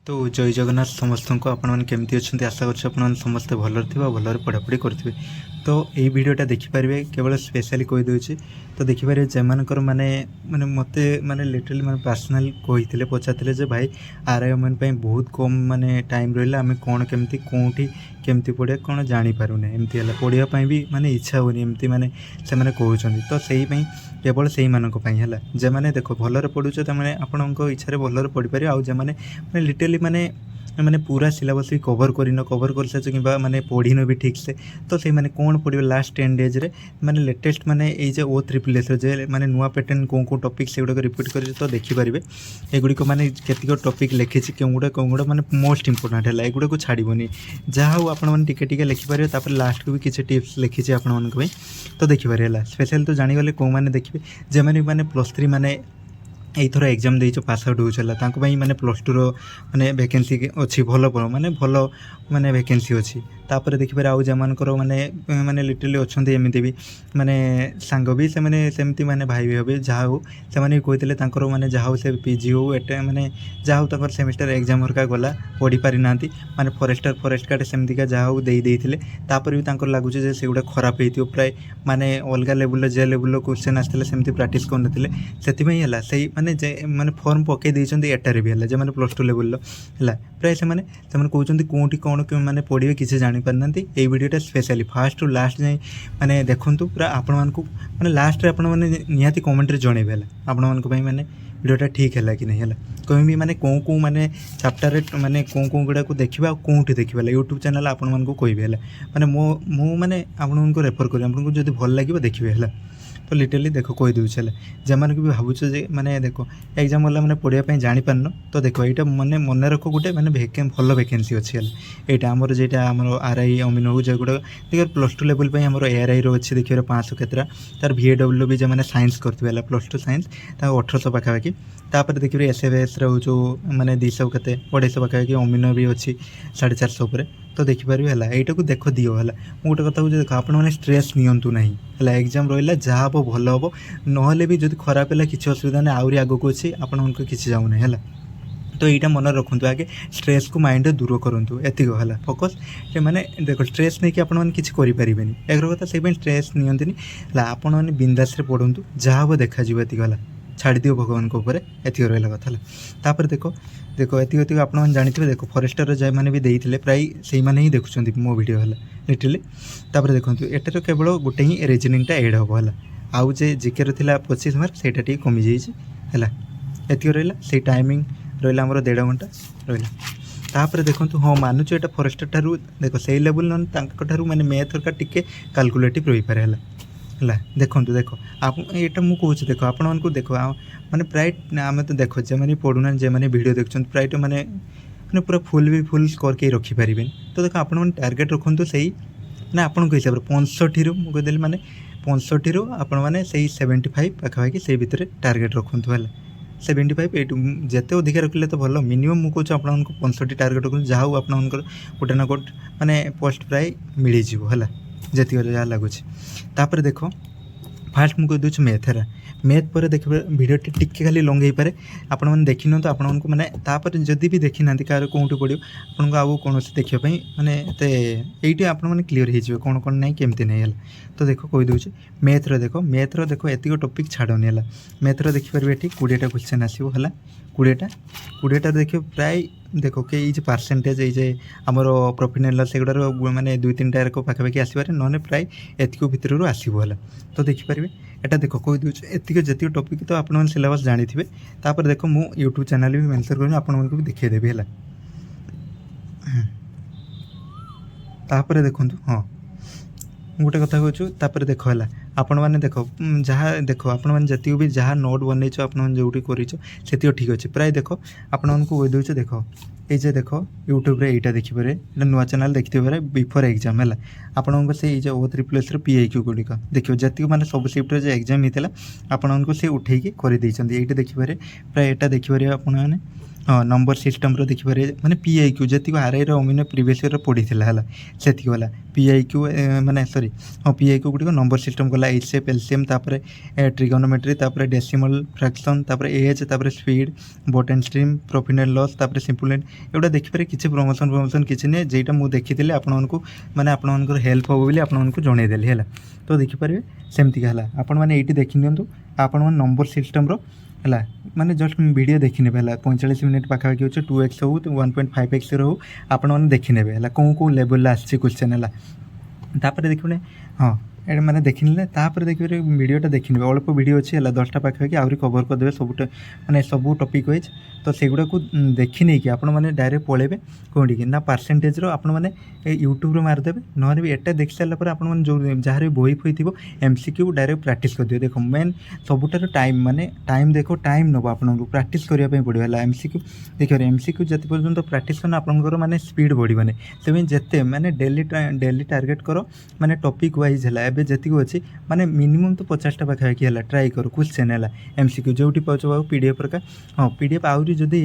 तो जय जगन्नाथ समस्त को आपमती अच्छा आशा कर समस्ते भलर थे भलर पढ़ापढ़ी करेंगे। तो यही भिडटा देखिपारे केवल स्पेशली कहीदे तो देखिपारे जमानकर माने माने मत माने लिटरली माने पर्सनाल कही पचारे भाई आरआईएमएन बहुत कम माने टाइम रहा आम कौन केमती कौटी केमती पढ़िया कौन जानीपारूना एमती है पढ़ाई भी माने इच्छा होनी एमती माने से माने कहते तो सही केवल से है जे मैंने देख भलर पढ़ुच तमें आपण इच्छा भलर पढ़ी पारे आउ जमाने लिटरली माने माने पूरा सिलेबस भी कवर कर सारी कि माने पढ़ीन भी ठीक से तो से माने कौन पढ़े लास्ट 10 डेज रे माने लेटेस्ट माने ये O3 जे माने नुआ पैटर्न कौन टॉपिक से गुड़ा रिपीट कर तो देखिपारे एगुड़िक माने केतिक टॉपिक लिखी कौन माने मोस्ट इंपोर्टेंट है एगुड़ा को छाड़बनी जहाँ हो आपण टिके लिखिपारे लास्ट को भी किसी टिप्स लिखी आपण तो देखिपारे स्पेशल तो जानीगले कौ मैंने देखिए जे मैंने +3 माने एथर एग्जाम दे पास आउट होता माने +2 माने वैकेंसी अच्छी भल माने भल माने वैकेंसी अच्छी तापर देखिए आउ जमानकर माने माने लिटरली अच्छा एमती भी माने सांग भी से सेमती माने भाई भी हे जहाँ हो से कहते माने जहाँ हो से पीजी हो एटे माने जहाँ हो तक सेमिस्टर एग्जाम हरका गला पढ़ी पारि ना माने फॉरेस्ट गार्ड सेमतिका जहाँ हो देते तापर भी लगुच से गुड़ा खराब हो प्राय माने अलग लेवल जे लेवल क्वेश्चन आसते सेमती प्रैक्टिस करते से माने फॉर्म पकई देते एटारे भी है जो मैंने +2 लेवल है प्राय से कहते कौटी कौन माने पढ़े किसी जानी पारना ये वीडियोटा स्पेशली फास्ट टू लास्ट जाए माने देखूँ पूरा आपण माने लास्ट आपण मैंने निहाती कमेंट रे जनइबे है आपण माने वीडियोटा ठीक है कि नहीं है कहीं माने कौ माने चैप्टर माने कौ गुड़ा को देखा कौटी देखा यूट्यूब चैनल आपण मानक कहे माने मो माने आपको रेफर करें आपको जो भल लगे देखिए है तो लिटरली देख कही दूचे जमान भी भावुच जे माने देखो एग्जाम वाला मैंने पढ़ाई जापारन तो देखो यहाँ मैंने मन रख गोटे मैंने भल वैकेंसी अच्छी है यहाँ आमर जेटा आम आरआई अमीन हो जो गुड़ा देखिए +2 लेवल पर आम एआरआई अच्छे देखिए 500 केतरा तार VAW भी जो मैंने साइंस करते +2 साइंस 1800 पाखापाखि तापर देखिए SFS जो मैंने 200 के 250 पाखापाखि अमीन भी अच्छी 450 उपर तो देखिपारे है यहाँ को देख दियो है गोटे कथा देख आप स्ट्रेस नियंतु नहीं है एग्जाम रहा जहाँ हम भल हम ना भी जो खराब है किसी असुविधा नहीं आहरी आगक अच्छी आपण किसी जाऊना है तो यहाँ मन रखु आगे स्ट्रेस को माइंड दूर करूँ एतिक है फोकस माने देख स्ट्रेस नहीं कि आपने किसी करें एक कथा से स्ट्रेस नियंतनी आपण मैंने बिंदास पढ़ु जहाँ हम देखा एतिक है छाड़ दियो भगवान को ऊपर एतिक रहा कथा तापर देखो देखो एतिक आप जानते देखो फॉरेस्टर जो मैंने भी देते प्राय से ही देखुं मो वीडियो है लिटरली तापर देखो एटार केवल गोटे ही रिजनिंगटा एड हम है आउ जे जिके रहा 25 मार्क से कमी जाइए एतिक रहा से टाइमिंग रहा आमर 1.5 घंटा रहा तापर देखो हाँ मानुच यहाँ फॉरेस्टर ठारू देख से लेवल ना माने मैथ हरका टिके कैलकुलेटिव रही पारे है देखो देखो आप ये मुझे देख आपण को देख माने प्राय आम तो देख जे मैंने पढ़ुना जे मैंने वीडियो देखते प्राय तो माने पूरा फुल स्कोर कहीं रखिपारे तो देख आप टार्गेट रखु से ना आपण हिसाब से 65 मुझे माने 65 रू आपण मैंने 75 पाखापाखि से भितर टार्गेट रखु है 75 8 जिते अधिक रखिले तो भल मिनिमम मुझे आपको 65 टार्गेट रखु जहाँ आपंकर गोटे ना गोटे माने पोस्ट प्राय मिल जाए जी जहाँ लगुच तापर देखो फास्ट मुझे कहीदे मैथ मैथ पर देख वीडियो टिके खाली लंग हो पारे आपण मैंने देखी तो आपण को मैंने तापर जदि भी देखी ना क्या कौटी पड़ो आपको आउ कौन देखापी माने ये आप क्लीयर हो कौन कौन ना केमती नहीं है तो देखो कहीदे मैथ देखो एतिक टॉपिक छाड़नी है मैथ देखिपारे ये 20टा क्वेश्चन आसो है 20टा देखिए प्राय देखो कि ये परसेंटेज ये आमर प्रॉफिट एंड लॉस सेगुड़ार माने 2-3टा पाखापाखि आसवे ना प्राय एतिक भितर आसो है तो देखिपारे एटा देखो कहीदे एतिक जी टॉपिक तो आप सिलेबस जानी थे तापर देखो मु यूट्यूब चैनल भी मेंशन कर आपण भी देखदेवी है तापर देखो हाँ गोटे कथा कहूँ देख है आपण मैंने देख जहाँ देख आपण मैंने जी भी जहाँ नोट बनई जो कर ठीक अच्छे प्राय देख आपण को कहीदे देख ये देख यूट्यूब रे यहाँ देखिपारे ये नुआ चैनल देखिए बिफोर एग्जाम है आपण से O3+ PIQ गुड़िक देखिए जी मैंने सब शिफ्ट जो एग्जाम होता है आपण से उठे कर देखिए प्राय यहाँ देखिए आपण मैंने हाँ नंबर सिस्टम देखिपारे माने पीआईक्यू जी आरआई अमीन प्रीवियस ईयर पढ़ी है से गला पीआईक्यू माने सॉरी हाँ पीआईक्यू गुड़िक नंबर सिस्टम गला HCF LCM trigonometry decimal fraction age speed boat and stream profit and loss simple and एगुड़ा देखिपारे किसी प्रमोशन किसी नहीं जेटा मुझे देखी आपको माने आपनकर हेल्प हो बोली आपको जनईदेली है तो देखिपारे सेमती है आपण मैंने ये देखी दिंतु आपण नंबर सिस्टम है माने जस्ट वीडियो देखी ने 45 मिनट पाखापाखि हो 2x हो 1.5x हो आपण मैंने देखी ने कौ लेवल आसी क्वेश्चन है तापर देखने हाँ ये मैंने देखने तापर देखिए वीडियोटा देखने अल्प वीडियो अच्छी है 10टा पाखापाखि आहरी कवर करदे सब माने सब टॉपिक वाइज तो सेगुड़ा को देखी नहीं कि आपण मैंने डायरेक्ट पलैबे कौटी कि ना परसेंटेज आपण मैंने यूट्यूब मारिदेवे ना भी एटा देख सारापर आप जो जहाँ भी बही फई थी एमसीक्यू डायरेक्ट प्रैक्टिस कर दियो देखो मेन सबुठार टाइम माने टाइम देखो टाइम नब आपको प्रैक्टिस करने पड़ो है एमसीक्यू देखिए एमसीक्यू जिते पर्यटन प्रैक्टिस करना आपंकर माने स्पीड बढ़ाने से जिते माने डेली टार्गेट करो माने टॉपिक वाइज है एवं जी अच्छी माने मिनिमम तो 50टा पाखापाखि है ट्राई करो क्वेश्चन है एमसीक्यू जो पाच पीडीएफ रखा हाँ पीडीएफ आहरी जदि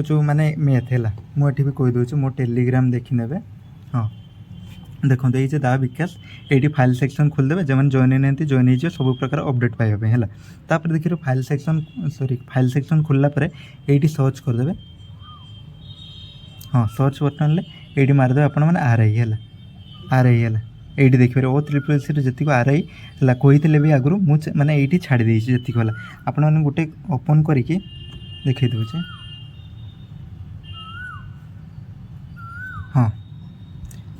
जो माने मैथ है मुझे भी कहीदे मो टेलीग्राम देखी ने हाँ देखो ये दा विकास ये फाइल सेक्शन खोलदे जो जॉइन ना जॉइन हो सब प्रकार अपडेट पाइबा है तापर देखिए file section sorry file section खोलला ये सर्च करदे हाँ सर्च बटन ये मारिदे आप आरआई है आरआई है ये देखिए O3C जी आरआई है कही भी आगु मुझे माने ये छाड़ी जी है आपण मैंने गोटे ओपन करके देखी दूचे हाँ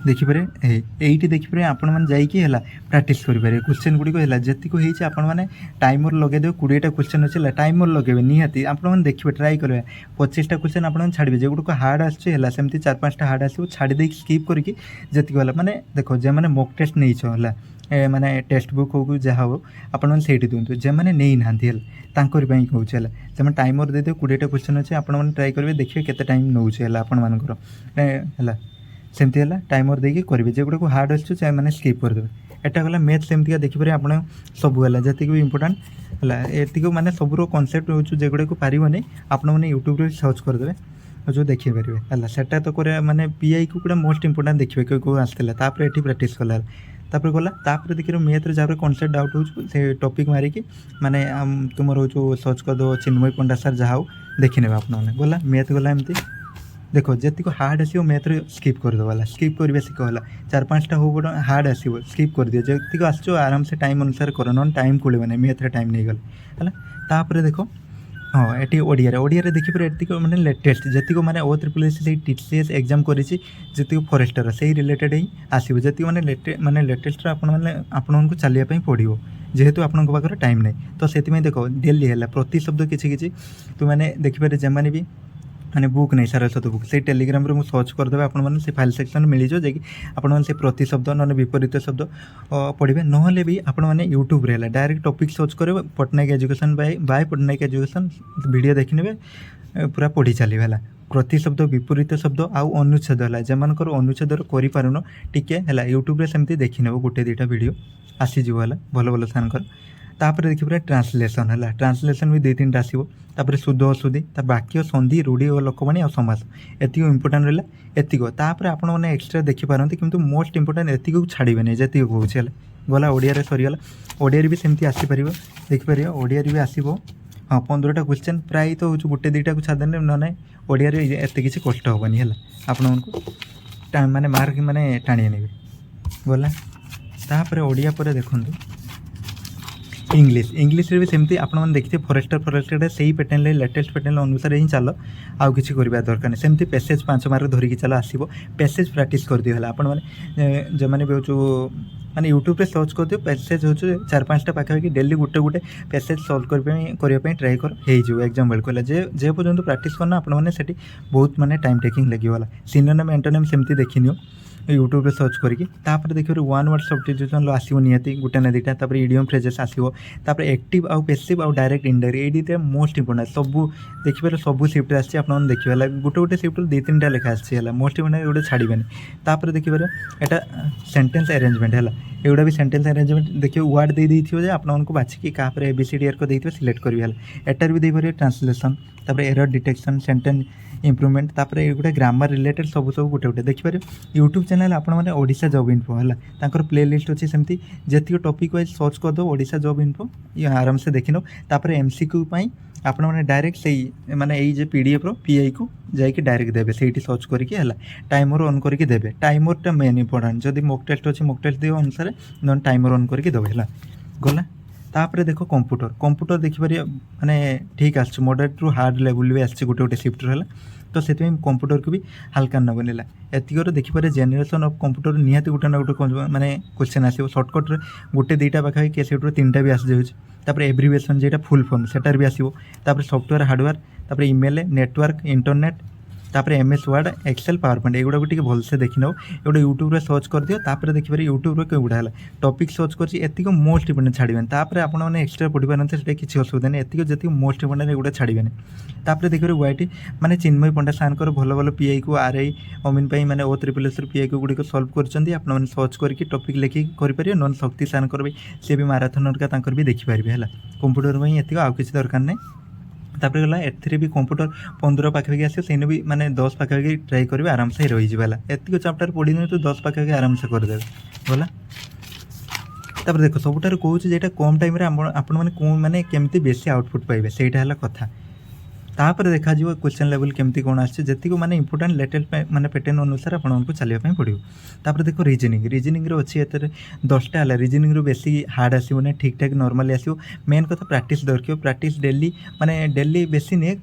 देखिपारे ये देखिपारे आपण मैंने जाइए प्रैक्टिस करेंगे क्वेश्चन गुड़िक है जी होती आप टाइमर लगेदेवे 20टा क्वेश्चन अच्छे टाइमर लगे निहाती आपने देखिए ट्राई करेंगे 25टा क्वेश्चन आप छाड़े जो गुड़क हार्ड आसमें सेमती 4-5टा हार्ड आस छाड़ी स्किप करके जी गला माने देखो जे मैंने मॉक टेस्ट नहीं है माने टेक्स्ट बुक हो जहाँ हो आपने से दिंतु जे मैंने नहीं ना तांकर कहूँ है टाइमर दे 20टा क्वेश्चन अच्छे आपने ट्राई करेंगे देखिए केते टाइम नौ आपर है सेमती है टाइमर देकी करेंगे जो गुड़ाक हार्ड अच्छे मैंने स्किप करदे एटा गला मैथ सेमती देखिए आप सब है जी भी इम्पोर्टाट है ये मैंने सबूर कनसेप्ट हो गुड़ाक पारे आपने यूट्यूब सर्च करदे जो देखिए है सेटा तो करे माने पीआईक्यू गुड़ा मोस्ट इम्पोर्टाट देखिए कौ आसला ये प्रैक्टिस कला तापर गला तापर देखिए मैथ जहाँ कनसेप्ट डाउट हो से टॉपिक मारिकी माने तुम जो सर्च करदे चिन्मय पंडा सर जहाँ हो देखी ने आपने गला मैथ गला एमती देखो जी हार्ड आसो मैथ स्किप करदेला स्किप करवा शिखला 4-5टा हो हार्ड आसो स्किप कर दियो जी आस आराम से टाइम अनुसार कर ना टाइम खोल नहीं मैथ टाइम नहीं गले है तापर देखो हाँ ये ओडिया देखिए ये मैंने लेटेस्ट जी मैंने O3C TCS एग्जाम करी जी फॉरेस्टर से रिलेटेड ही आसो जी मैंने लेटेस्ट आपको चलिए पड़ो जेहेतु आपण पाखे टाइम नहीं तो से देखो डेली है प्रति शब्द किसी तो मैंने देखिए जमाने भी माने बुक नहीं सारस्वत बुक से टेलीग्राम रे सर्च करदे आपन से फाइल सेक्शन मिल जाओ जे आपन से प्रति शब्द न विपरीत शब्द पढ़े ना भी आपण मैंने यूट्यूब रे डायरेक्ट टॉपिक सर्च करेंगे Patnaik education by Patnaik education video देखने पूरा पढ़ी चलिए है प्रति शब्द विपरीत शब्द आउ अनुच्छेद है जमानकर अनुच्छेद करें टिके है यूट्यूब रे सेमती देखी नेब गोटे 2टा वीडियो आसीज है भल भल सानकर तापर देखिए ट्रांसलेसन है ट्रांसलेसन भी 2-3टा आसो तापर शुद्ध अशुद्धि वाक्य संधि रूढ़ी और लोकवाणी और समास एति इंपोर्टाट रहा एतिक तापर आपण मैंने एक्सट्रा देखिपारती किंतु मोस्ट इंपोर्टाट एतिक छाड़े नहीं जी कहूँ गला ओडिया सरीगला ओडिया भी सेमती आसीपर देखिपर ओडिया भी आसो हाँ 15टा क्वेश्चन प्राय तो हूँ गोटे 2टा को छाड़देने ना ओडिया एत किसी कष्ट हेनी है आपको माने मार्क माने टाणी ने गला तापर ओडिया पर देखूँ इंग्लीश भी सेमती आपने देखिए फॉरेस्टर से ही पैटर्न लेटेस्ट पैटर्न अनुसार ही चल आउ कि दरकार नहीं सेमती पैसेज 5 मार्क धरिकी चल आसो पैसेज प्रैक्टिस कर दियो आपण मैंने जो मैंने भी हो माने यूट्यूब रे सर्च कर दियो पैसेज हो 4-5टा पाखापाखि डेली गोटे पैसेज सल्व करने ट्राए कर हो एग्जाम बेल कहला जे पर्यटन प्रैक्टिस करना आपने बहुत माने टाइम टेकिंग लगे सिनोनिम एंटोनिम सेमती देखी नियो यूट्यूब रे सर्च करके तापर देखिए वन वर्ड सब्स्टिट्यूशन आसो निहाती गोटे ना दुटा तापर इडियम फ्रेजेस आसो तापर एक्टिव आउ पैसिव आउ डायरेक्ट इनडायरेक्ट ये मोस्ट इंपोर्टेंट सब देखिए सब सिफ्ट आसी आपने देखिए गोटे गोटे सिफ्ट दु तीन लेखा आसी मोस्ट इंपोर्टेंट गोटे छाड़बेनि तापर देखिए यहाँ सेंटेंस अरेंजमेंट है एगुड़ा भी सेंटेंस अरेंजमेंट देखिए वर्ड दे देथिबो जे आपनको बाछिकी का एबीसीडी को देथिबो सिलेक्ट करिवे हला एटार भी देइबो ट्रांसलेशन तापर एरर डिटेक्शन सेंटेंस इम्प्रूवमेंट तापर एगुड़ा ग्रामर रिलेटेड सब सब गोटे गोटे देखिए यूट्यूब चैनल आपण मैंने ओडिशा जॉब इन्फो है तांकर प्ले लिस्ट अच्छी सेमती जी टॉपिक वाइज सर्च करदो ओडिशा जॉब इन्फो ये आराम से देखी नो तापर एमसीक्यू पाई आपण मैंने डायरेक्ट से माने ये पीडीएफ रो पीआई को जाइए डायरेक्ट देवे से सर्च करके है टाइमर ऑन करके देवे टाइमरटा मेन इंपोर्टेंट जदि मॉक टेस्ट अच्छी मॉक टेस्ट दियो अनुसार न टाइमर ऑन करके देवे है गला तापर देखो कंप्यूटर देखिए माने ठीक आस मॉडरेट रु हार्ड लेवल भी आस गोटे गोटे सिफ्ट है तो से कंप्यूटर को भी हल्का नबनीला एतिकर देखिए जेनेरेशन ऑफ कंप्यूटर निहाती गोटे ना गोटे माने क्वेश्चन आसो सर्टकट गोटे दुईटा पाखा के सीट्रु तीन भी आस जाऊँगी एब्रिविएशन जेटा फुल फॉर्म सेटार भी आसो सॉफ्टवेयर हार्डवेयर तापर ईमेल नेटवर्क इंटरनेट तापर MS Word Excel PowerPoint एगुड़ा भी भलसे देखी नौ एगुड़ा यूट्यूब रे सर्च कर दियो तापर देखिए यूट्यूब रे केगुड़ा है टॉपिक सर्च कर एतिक मोस्ट इंपोर्टेंट छाड़बेन तापर आपण मैंने एक्सट्रा पढ़ी पारते से किसी असुविधा नहीं एतिक जी मोस्ट इंपोर्टेंट एगुड़ा छाड़बेन तापर देखिए वाईटी माने चिन्मय पंडा सार भल भल पीआई को आरआई अमीन मैंने ओ त्रिपल पीआई को गुड़ी सल्व कर सर्च करके टॉपिक लिखिक करेंगे नन शक्ति सार भी सी भी माराथन भी देखिपारे है कंप्यूटर एतिक आउ किसी दरकार नहीं तापर गला एथरे भी कंप्यूटर 15 पाखापाखि आसो से भी माने 10 पाखापाखि ट्राए करेंगे आराम से रही जाला एतिक चैप्टर पढ़ी तो 10 पाखापाखि आराम से करदे गला तापर देखो सबुठार कहूँ जेटा कम टाइम आपण मैंने केमती बेसी आउटपुट पाइबे सेटा है कथा तापर देखा जो क्वेश्चन लेवल केमती कौन आती माने इंपोर्टेंट लेटेल माने पैटर्न अनुसार आपको चलने पड़ो तापर देखो रिजनिंग अच्छी एतर 10टा है रिजनिंग रू बेसी हार्ड आसो ना ठीक ठाक नॉर्मली आसो मेन कथा प्रैक्टिस दरकार प्रैक्टिस डेली माने डेली बेसी नहीं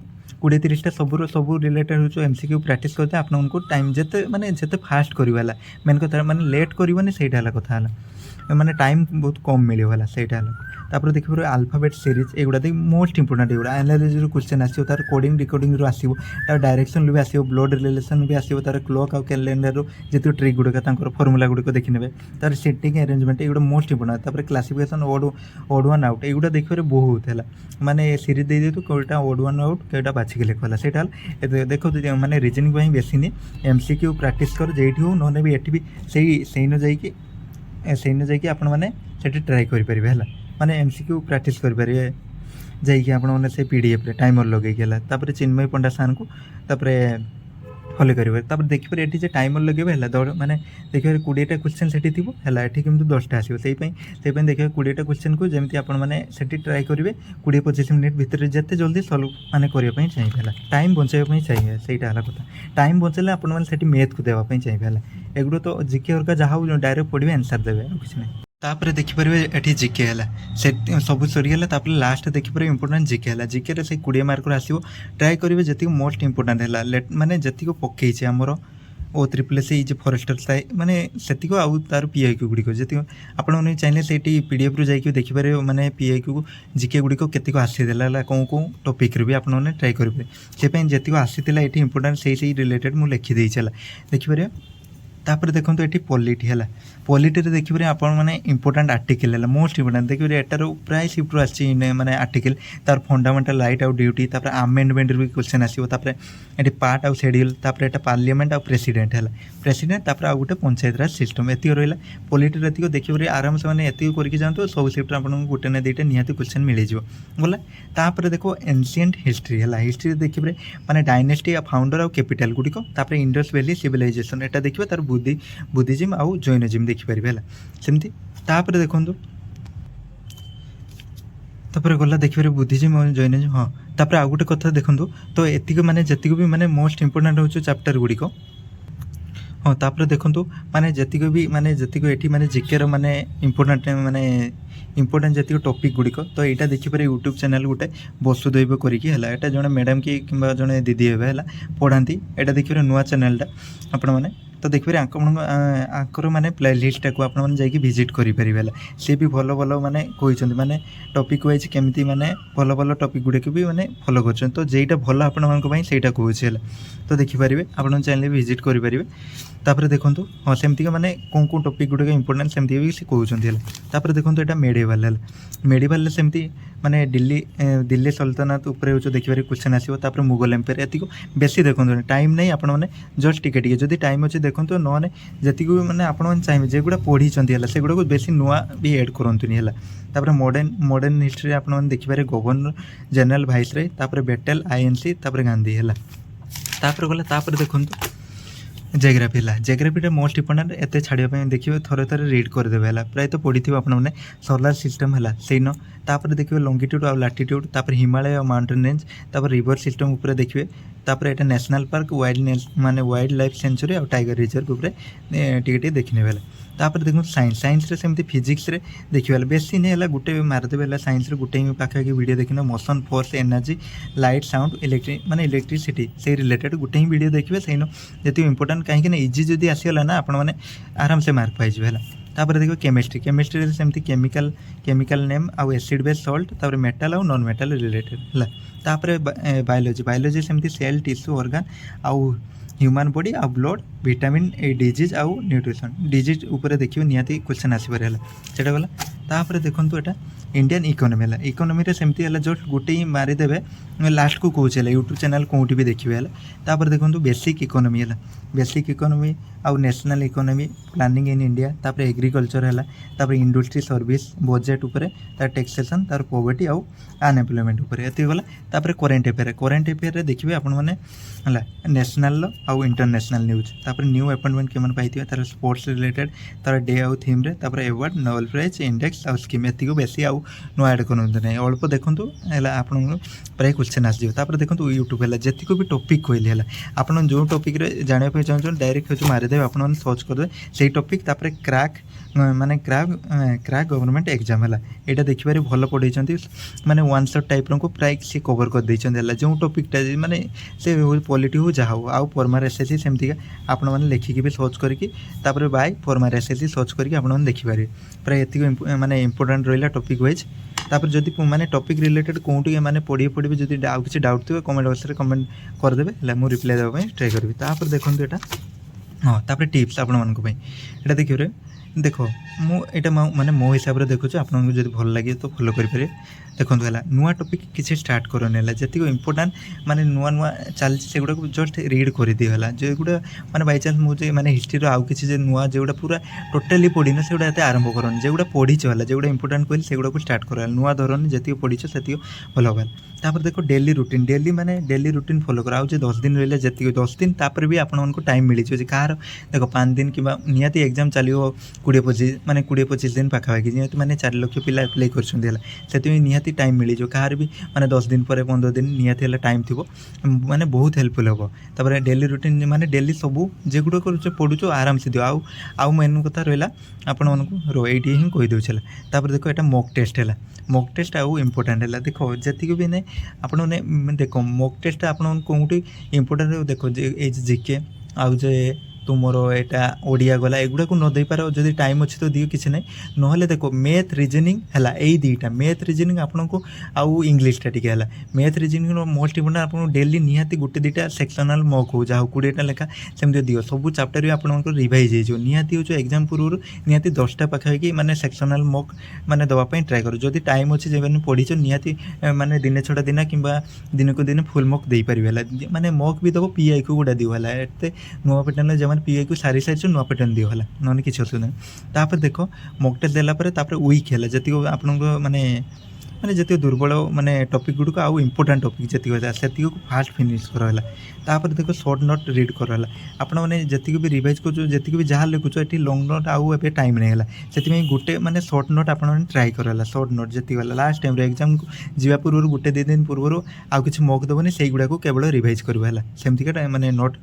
20-30टा सब रिलेटेड हो एमसीक्यू प्रैक्टिस करते आपको टाइम जिते माने जिते फास्ट करवाला मेन कथा माने लेट करवानी सेटा है कथा माने टाइम बहुत कम मिलेगा सेटा तापर देखिए अल्फाबेट सीरीज एगुड़ा देख मोस्ट इंपोर्टेंट एगुड़ा एनालिसिस क्वेश्चन आसो तार कोडिंग डिकोडिंग आसो तार डायरेक्शन भी आसो ब्लड रिलेशन भी आसो तार क्लॉक आउ कैलेंडर जी ट्रिक गुड़िक फर्मुला गुड़िक देखने तार सेटिंग अरेंजमेंट एगुड़ा मोस्ट इंपोर्टेंट तापर क्लासिफिकेशन ओड वन आउट एगुड़ा देखिए बहुत है माने सीरीज दे दिए कौटा ओड वन आउट कौटा बाछिक लिखा सेटा देखो माने रिजनिंग बेसी नहीं एमसीक्यू प्रैक्टिस कर जेठी हो ना भी एटी भी सही न जाइए आपण मैंने ट्राए करेंगे है माने एमसीक्यू प्रैक्टिस करेंगे जाइए आपने से पीडीएफ रे टाइमर लगे तापर चिन्मय पंडा सार को तापर फॉलो करेंगे तापर देखिए ये टाइमर लगे है माने देखिए 20टा क्वेश्चन से थी है कि 10टा आसो से देखिए 20टा क्वेश्चन को जमी आपने ट्राए करेंगे 20-25 मिनट भितर जिते जल्दी सल्व माने करने चाहिए टाइम बचाई चाहिए सहीटा है कथा टाइम बचेले आपने मैथ को देवाई चाहिए है एगुड़ा तो जिके हरका जहाँ डायरेक्ट पढ़े आंसर देवे किसी ना तापर देखिपारे ये जिके है से सब सरीगला लास्ट देखिपारे इंपोर्टेंट जिके है जिके से 20 मार्क आसो ट्राए करेंगे जी मोस्ट इंपोर्टेंट है माने जी पकई आमर ओ ट्रिपल एस ये फॉरेस्टर माने से आउ तार पीआई क्यू गुड़िक जी आपने चाहिए से पीडीएफ रू जाइए देखिपारे माने पीआई क्यू जिके गुड़िक केतिक आसीदेला कौन कौन टॉपिक भी आपने ट्राए करेंगे से जी आसीला ये इंपोर्टेंट से रिलेटेड मुझे लिखिदे चला देखिपारे तापर देखो ये पॉलिटी है पॉलिटी देखिए आप इंपोर्टेंट आर्टिकल है मोस्ट इंपोर्टेंट देखिए एटार प्राय सिफ्ट आसी माने आर्टिकल तार फंडामेंटल राइट आउ ड्यूटी तापर अमेंडमेंट भी क्वेश्चन आसो तापर ये पार्ट आउ शेड्यूल तापर एटा पार्लियामेंट आउ प्रेसिडेंट है प्रेसिडेंट तापर आउ गोटे पंचायत राज सिस्टम एति रहा पॉलिटी एति देखिए आराम से मैंने एति करके जातु सब सिफ्ट आपको गोटे ना दुईटा निहाती क्वेश्चन मिल गला तापर देखो एनसिएंट हिस्ट्री है हिस्ट्री देखिए माने डायनेस्टी फाउंडर आउ कैपिटल गुड़िक तापर इंडस वैली सिविलाइजेशन एटा देखिए तार बुद्धिज्म आउ जैनिज्म देखिपारे है सेमती तापर देखो तापर गला देखिए बुद्धिज्म और जैनिज्म हाँ तापर आउ गोटे कथा देखो तो एतिक माने जतिक भी माने मोस्ट इंपोर्टेंट हो चैप्टर गुड़िक हाँ तापर देखो माने जतिक भी माने जतिक एटी माने जिके रो माने इंपोर्टेंट जतिक टॉपिक गुड़िक तो यहाँ देखिए यूट्यूब चैनल गोटे वसुदैव करके है यहाँ जड़े मैडम की कि जड़े दीदी हे पढ़ाती यहाँ देखिए नुआ चैनलटा आपण मैंने तो देखिए आंकर माने प्ले लिस्ट को आपन जाइए विजिट करेंगे सी भी भल भल माने कहते माने टॉपिक वाइज केमती माने भल भल टॉपिक गुड़े भी माने फॉलो कर तो जेटा भल आपण सहीटा कहूँ तो देखिपारे आप चैनल विजिट करेंगे तापर देखो हाँ सेमती माने कौन टॉपिक गुड़े इंपोर्टेंट सेमती भी कहते देखो यहाँ मेडिवाल मेडिवाल सेमती माने दिल्ली सल्तनत उपर देखिए क्वेश्चन आसो मुगल एम्पायर एति बेसी देखो टाइम नहीं आपण मैंने जस्ट टिके जदि टाइम अच्छे देखो नौने जी मैंने आपण चाहिए जेगुड़ा पढ़ी से गुड़ा बेसी नुआ भी एड करतुनि है मॉडर्न हिस्ट्री आप देखिपारे गवर्नर जनरल भाइसरॉय तापर बेटेल आईएनसी तापर गांधी है तापर गला देखो जियोग्राफी है जियोग्राफी मोस्ट इंपोर्टेंट एत छाड़ापी देखिए थोड़े थोड़े रीड करदे है प्राय तो पढ़ी आपने सोलार सिस्टम है से न तापर देखिए लॉन्गिट्यूड और लैटिट्यूड तापर हिमालय और माउंटेन रेंज तापर रिवर सिस्टम ऊपर देखिए तापर एटा नेशनल पार्क माने वाइल्ड लाइफ सेंचुरी और टाइगर रिजर्व ऊपर टिके देखने वाला तापर देखो साइंस रे सेमती फिजिक्स रे देखिए बेसी नहीं है गोटे मारिदेवे साइंस रे गोटे पाखापाखि वीडियो देखना motion force energy light sound electric माने इलेक्ट्रिसिटी से रिलेटेड गोटे ही वीडियो देखिए सही जी इंपोर्टेंट कहीं इजी जदि आसीगला ना आपण मैंने आराम से मार्क पाइबे है तापर देखो केमिस्ट्री सेमती केमिकल नेम आउ एसिड बेस सॉल्ट तापर मेटल आउ नॉन मेटल रिलेटेड है तापर बायोलॉजी सेमती सेल टिश्यू ऑर्गन आउ ह्यूमन बॉडी आउ ब्लड विटामिन ए डिजीज आउ न्यूट्रिशन डिजीज ऊपर देखिए निहाती क्वेश्चन आसपार है सेटा गला तापर देखो यहाँ इंडियन इकोनॉमी है इकोनॉमी रे सेमती है जस्ट गोटे ही मारिदेवे लास्ट को कौच है यूट्यूब चैनल कौटी भी देखिए है तापर देखो बेसिक इकोनॉमी है बेसिक इकोनॉमी आउ national economy planning in India तापर एग्रीकल्चर है तापर इंडस्ट्री सर्विस बजेट ऊपर तार टैक्सेशन तार पॉवर्टी आउ अनएम्प्लॉयमेंट ऊपर एति गला तापर करेंट अफेयर रे देखिए आपण माने है नेशनल आउ इंटरनेशनल न्यूज तापर न्यू अपॉइंटमेंट के पाई तार स्पोर्ट्स रिलेटेड तार डे आउ थीम रे तापर अवार्ड नोबेल प्राइज इंडेक्स आउ स्कीम एति बेसी आउ नो ऐड करते नहीं अल्प देखो है आप प्राय क्वेश्चन आसो तापर देखो यूट्यूब है जी भी टॉपिक कहली है आप जो टॉपिक जानापी चाहते डायरेक्ट हूँ मारिदेवे आप सर्च करदे से टॉपिक तापर क्रैक माने क्रैक गवर्नमेंट एग्जाम है यहाँ देखिए भल पढ़े माने वन शॉट टाइप को प्राय सी कवर कर देते जो टॉपिकटा माने से पॉलिटी हो जहाँ हो आउ फॉर्मर एसएससी सेमती आप लिखिकी भी सर्च करके बाय फॉर्मर एसएससी सर्च करके आप देखिपारे प्राय ये माने इंपोर्टेंट रहा टॉपिक वाइज तापर जदि माने टॉपिक रिलेटेड कौटी माने पढ़े जदि आउ किसी डाउट थी कमेंट बॉक्स में कमेंट करदे मुझे रिप्लाई देवाई ट्राए करी तापर देखो यहाँ हाँ तापर टिप्स आपण मानक यहाँ देखिए देखो मुझे माने मो हिसाब से देखुच आपको जब भल लगे तो फॉलो करेंगे देखो है नुआ टॉपिक किसी स्टार्ट करनी जी इंपोर्टेंट माने नुआ नुआ चलती से गुड़ा जस्ट रीड कर दिगला जो गुड़ा माने बाई चान्स मुझे माने हिस्ट्री आउ किसी नुआ जोड़ा पूरा टोटाली पढ़ी ना से गुड़ा आरंभ करनी जो गुड़ा पढ़ीच है जो गुड़ा इंपोर्टेंट कहली से गुड़ा को स्टार्ट कर नुआ धरनी जी पढ़ीच से भल होगा तापर देखो डेली रूटीन डेली माने डेली रूटीन फॉलो कर आज 10 दिन रहा जी 10 दिन तापर भी आपको टाइम मिली कहार देखो 5 दिन कि निहाती एग्जाम चलो 20-25 माने 20-25 दिन पाखापाखि जेहेतु माने 4 लाख पिला अप्लाई कर निहाती टाइम मिली कहार भी माने 10 दिन पर 15 दिन निहाती टाइम थी माने बहुत हेल्पफुल हम तापर डेली रूटीन माने डेली सबू जेगुड़ा पढ़ुच आराम से दियो आउ मेन कथा रहा आपण ये हिं कहीदे तापर देखो यहाँ मॉक टेस्ट है मॉक टेस्ट आउ इंपोर्टेंट है देखो जी भी नहीं आपने देखो मॉक टेस्ट आपन कौटी इंपोर्टेंट देखो जीके आउ जे तुमर यहाँ ओडिया गला एगुड़ा को न दे पार जदि टाइम अच्छे तो दियो किसी नहीं ना देखो मैथ रिजनिंग है यही दुईटा मैथ रिजनिंग आपको आउ इंग्लीटा टी है मैथ रिजनिंग मोस्ट इंपोर्टेंट आपको डेली निहाती गोटे दुईटा सेक्शनल मॉक हो जहाँ 20टा लेखा सेमती दियो सब चैप्टर भी आपको रिवाइज हो निहाती हो एग्जाम पूर्व निहाती 10टा पाखापाखि माने सेक्शनल मॉक माने दवाई ट्राए कर जदि टाइम अच्छे जब पढ़ीच निहाती माने दिने छड़ा दिन कि दिन को दिन फुल मॉक दे पारे माने मॉक भी दब पीआई को गुड़ा दियो है एत नुआ पैटर्न जब पीआई को सारी सारी नुआ पैटर्न दियो है ना किसी असुविधा तापर देखो मॉक टेस्ट देलापर वीक है जी आपण माने माने जी दुर्बल माने टॉपिक गुड़क आउ इंपोर्टेंट टॉपिक जी को फास्ट फिनिश कराला तापर देखो शॉर्ट नोट रीड कराला आपण मैंने जी भी रिवाइज कर भी जहाँ लिखुच ये लॉन्ग नोट आउ ए टाइम नहीं है से गोटे माने शॉर्ट नोट आप ट्राए कराला शॉर्ट नोट जी लास्ट टाइम एग्जाम को जीवा पूर्व गोटे 2 दिन पूर्व आउ किसी मॉक देवनी से गुड़ा को केवल रिवाइज करवा सेमती माने नोट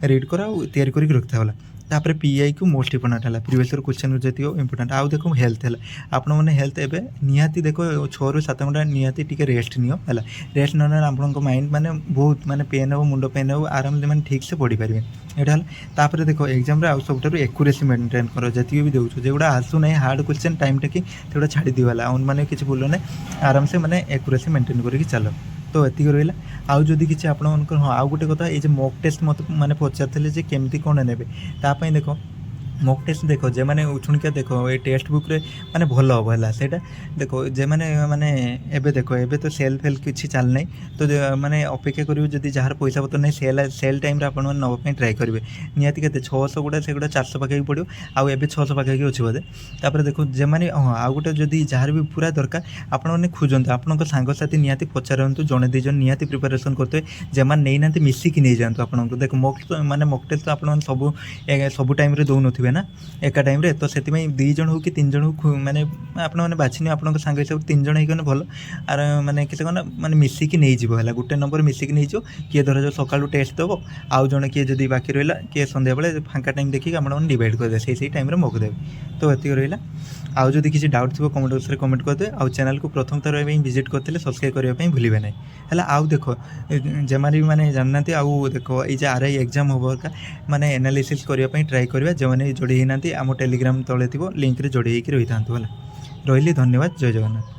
रीड कर तैयारी करके रखता है तापर पीआई को मोस्ट इंपोर्टेंट है प्रीवियस क्वेश्चन जी इंपोर्टेंट आउ देखो हेल्थ है आपण मैंने हेल्थ एवं निहाती देखो 6 ରୁ 7 घंटा निहाती टी रेस्ट नियो है रेस्ट न आप माइंड माने बहुत माने पेन हो मुंड पेन हो आराम से मैंने ठीक से पढ़ी पारे यहाँ तापर देखो एग्जाम आउ सब एक्यूरेसी मेंटेन कर जी भी दूसरे जोड़ा आसू ना हार्ड क्वेश्चन टाइम टेक से छाड़ी दिवाला मैंने किसी बोलो ना आराम से मैंने एक्यूरेसी मेंटेन करके चलो तो एतिक रहा आउ जदि किसी आपण हाँ आउ गोटे कथा ये मॉक टेस्ट मत मैंने पचारे केमती कौन ने तापाई देखो मॉक टेस्ट देखो जे मैंने उछुणिका देखो ये टेक्स्ट बुक रे माने भल हम है सेटा देखो जे मैंने माने एबे देखो एबे तो सेल फेल किसी चल नहीं तो माने अपेक्षा करेंगे जदि जार पैसा पतर नहीं सेल टाइम आप नापी ट्राए करेंगे निहाती के 600 गुड़ा से 400 पाखे पड़ो आउ ए 600 पाखे अच्छे बोधे तापर देखो जे मैंने हाँ आउ गोटे जदि जार भी पूरा दरकार आपने खोजते आपण सांगसाथी निहाती पचारतु जड़े दुई जन निहाती प्रिपेरेसन करते जेमान नहीं ना मिसिकी नहीं जातु आपको देखो माने मॉक टेस्ट तो आप सब टाइम दौन थे ना एका टाइम रे तो से दुई जन हो कि 3 जन हो माने आपण मैंने बाछनी आप सांग हिसाब 3 जन होगने भल आर माने किसी कौन माने मिसिकी नहीं जीव है गोटे नंबर मिसिकी नहीं जो किए धर जो सकालू टेस्ट देव आउ जड़े किए जब बाकी रहा किए संध्या बेले फांका टाइम देखिए आप डिवाइड करदे से टाइम मॉक देवे तो ये रहा आउ जदि किसी डाउट थी कमेंट बॉक्स में कमेंट करदे आउ चैनल को प्रथम थर विजिट करते सब्सक्राइब करने भूलें ना है आउ देखो जमाने भी मैंने जानना आउ देखो ये आरआई एग्जाम हम का माने एनालिसिस करने ट्राए करा जो मैंने जोड़ी ना आम टेलीग्राम तले थी लिंक रे जोड़ी रही था रही धन्यवाद जय जगन्नाथ।